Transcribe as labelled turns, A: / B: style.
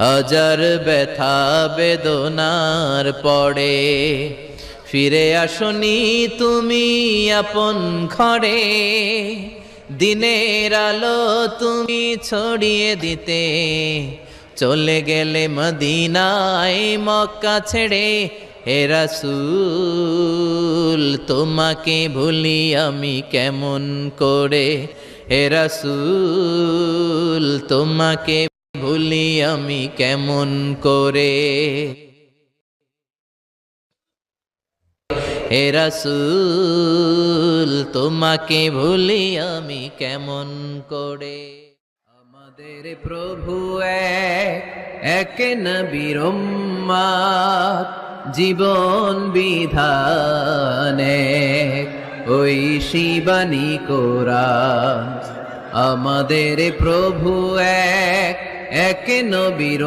A: হাজার ব্যথা বেদনার পরে ফিরে আসনি তুমি আপন ঘরে। দিনের আলো তুমি ছড়িয়ে দিতে চলে গেলে মদিনায় মক্কা ছেড়ে। হে রাসূল তোমাকে ভুলি আমি কেমন করে। হে রাসূল তোমাকে ভুলি আমি কেমন করে। হে রাসূল তোমাকে ভুলি আমি কেমন করে। আমাদের প্রভু এক নবীর উম্মত, জীবন বিধানে ওই শিবানী কোরআন। আমাদের প্রভু এক নবীর